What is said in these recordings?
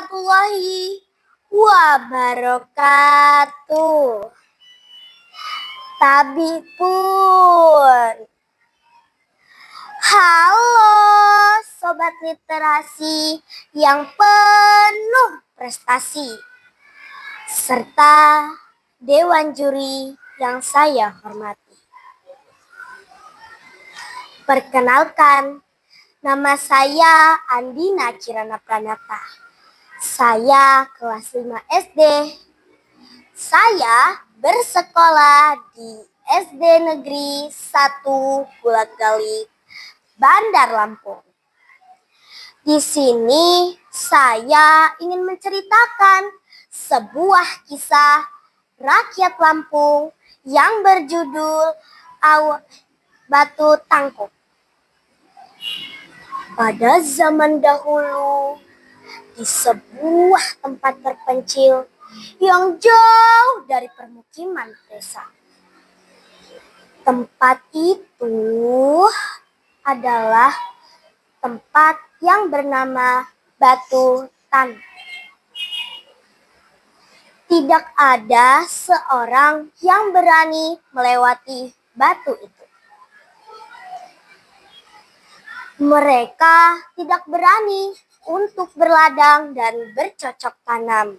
warahmatullahi wabarakatuh. Tabi pun. Halo Sobat Literasi yang penuh prestasi, serta Dewan Juri yang saya hormati. Perkenalkan, nama saya Andina Kirana Pranata. Saya kelas 5 SD. Saya bersekolah di SD Negeri 1 Bulak Gali, Bandar Lampung. Di sini saya ingin menceritakan sebuah kisah rakyat Lampung yang berjudul Batu Tangkup. Pada zaman dahulu, di sebuah tempat terpencil yang jauh dari permukiman desa. Tempat itu adalah tempat yang bernama Batu Tangkup. Tidak ada seorang yang berani melewati batu itu. Mereka tidak berani untuk berladang dan bercocok tanam.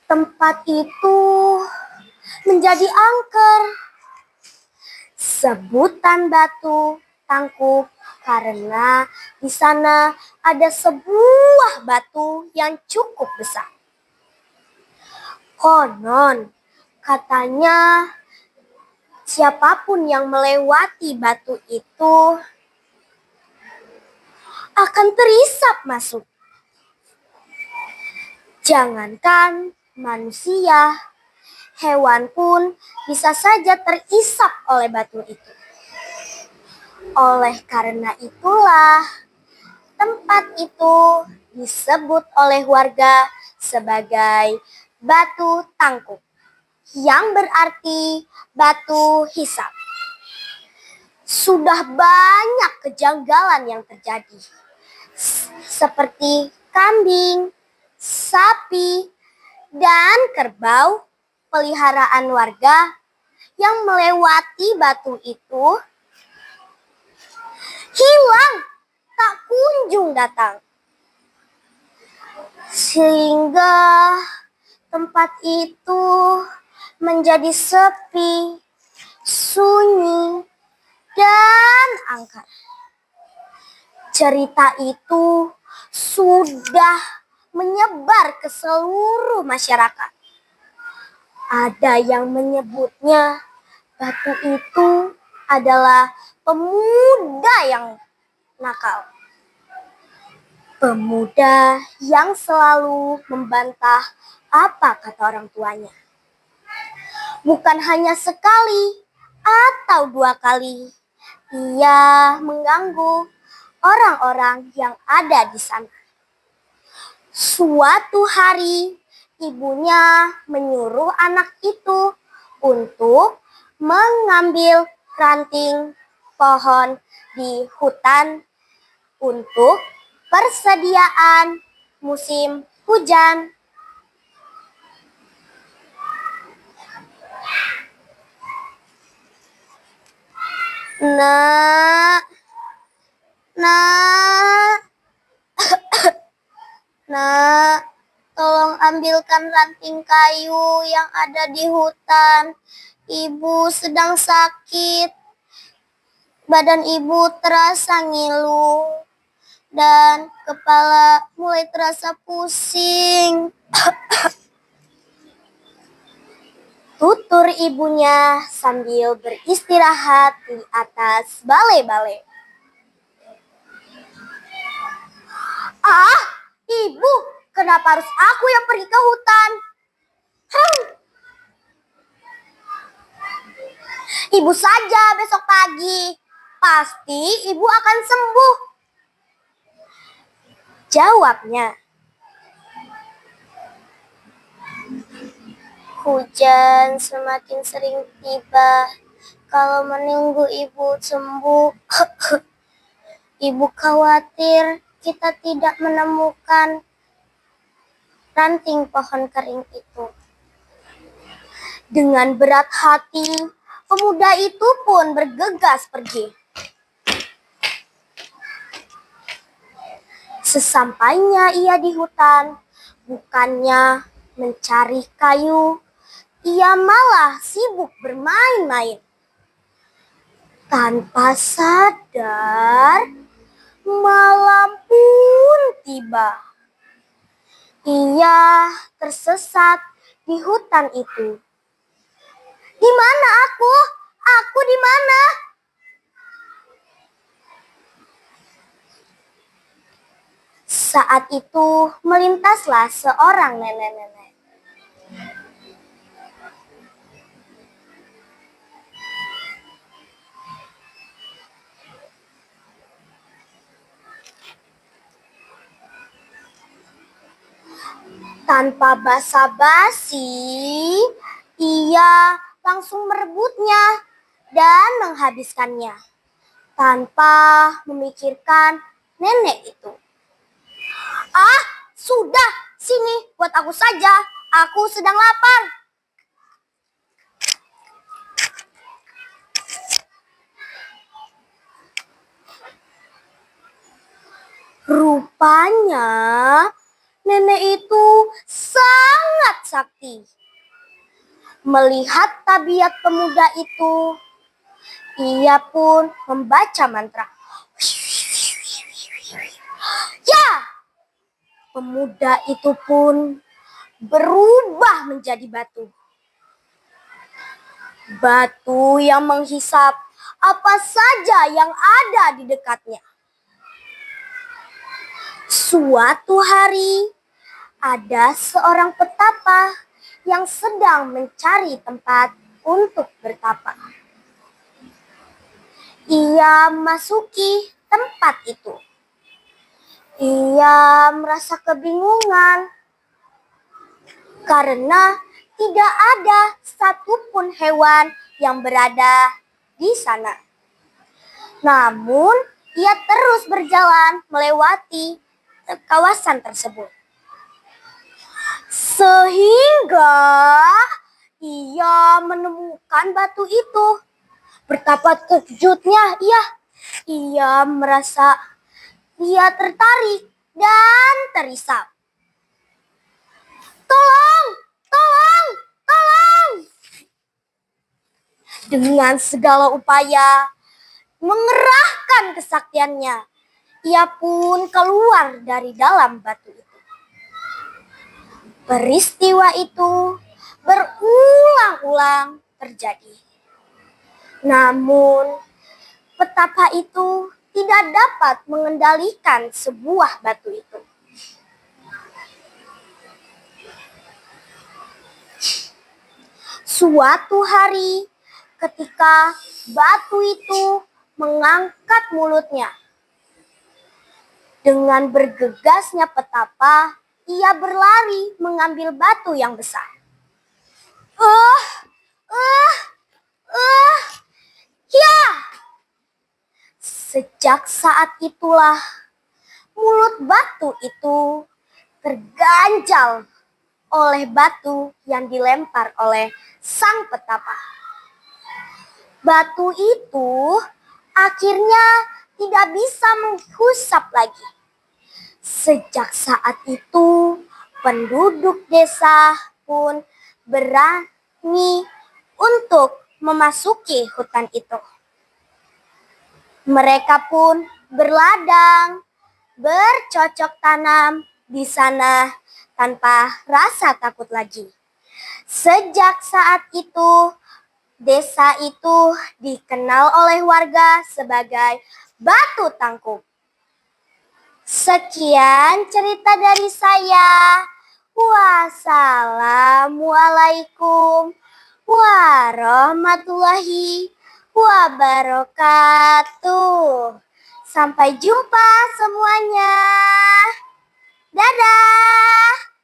Tempat itu menjadi angker. Sebutan Batu Tangkup karena di sana ada sebuah batu yang cukup besar. Konon katanya siapapun yang melewati batu itu akan terisap masuk. Jangankan manusia, hewan pun bisa saja terisap oleh batu itu. Oleh karena itulah, tempat itu disebut oleh warga sebagai Batu Tangkup, yang berarti batu hisap. Sudah banyak kejanggalan yang terjadi, seperti kambing, sapi, dan kerbau peliharaan warga yang melewati batu itu hilang, tak kunjung datang. Sehingga tempat itu menjadi sepi, sunyi, dan angker. Cerita itu sudah menyebar ke seluruh masyarakat. Ada yang menyebutnya batu itu adalah pemuda yang nakal. Pemuda yang selalu membantah apa kata orang tuanya. Bukan hanya sekali atau 2 kali, ia mengganggu orang-orang yang ada di sana. Suatu hari, ibunya menyuruh anak itu untuk mengambil ranting pohon di hutan untuk persediaan musim hujan. Nak, tolong ambilkan ranting kayu yang ada di hutan. Ibu sedang sakit. Badan ibu terasa ngilu dan kepala mulai terasa pusing. Tutur ibunya sambil beristirahat di atas balai-balai. Ah, ibu, kenapa harus aku yang pergi ke hutan? Ibu saja besok pagi. Pasti ibu akan sembuh, jawabnya. Hujan semakin sering tiba. Kalau menunggu ibu sembuh, ibu khawatir kita tidak menemukan ranting pohon kering itu. Dengan berat hati, pemuda itu pun bergegas pergi. Sesampainya ia di hutan, bukannya mencari kayu, ia malah sibuk bermain-main. Tanpa sadar, malam pun tiba. Ia tersesat di hutan itu. Di mana aku? Aku di mana? Saat itu melintaslah seorang nenek-nenek. Tanpa basa-basi, ia langsung merebutnya dan menghabiskannya tanpa memikirkan nenek itu. Ah, sudah, sini buat aku saja. Aku sedang lapar. Rupanya nenek itu sangat sakti. Melihat tabiat pemuda itu, ia pun membaca mantra. Ya, pemuda itu pun berubah menjadi batu. Batu yang menghisap apa saja yang ada di dekatnya. Suatu hari, ada seorang petapa yang sedang mencari tempat untuk bertapa. Ia masuki tempat itu. Ia merasa kebingungan karena tidak ada satupun hewan yang berada di sana. Namun, ia terus berjalan melewati kawasan tersebut. Sehingga ia menemukan batu itu. Betapa terkejutnya ia merasa ia tertarik dan terisap. Tolong, tolong, tolong. Dengan segala upaya, mengerahkan kesaktiannya, ia pun keluar dari dalam batu itu. Peristiwa itu berulang-ulang terjadi. Namun, petapa itu tidak dapat mengendalikan sebuah batu itu. Suatu hari, ketika batu itu mengangkat mulutnya, dengan bergegasnya petapa, ia berlari mengambil batu yang besar. Ya! Sejak saat itulah, mulut batu itu terganjal oleh batu yang dilempar oleh sang petapa. Batu itu akhirnya tidak bisa menghusap lagi. Sejak saat itu, penduduk desa pun berani untuk memasuki hutan itu. Mereka pun berladang, bercocok tanam di sana tanpa rasa takut lagi. Sejak saat itu, desa itu dikenal oleh warga sebagai Batu Tangkup. Sekian cerita dari saya. Wassalamualaikum warahmatullahi wabarakatuh. Sampai jumpa semuanya. Dadah.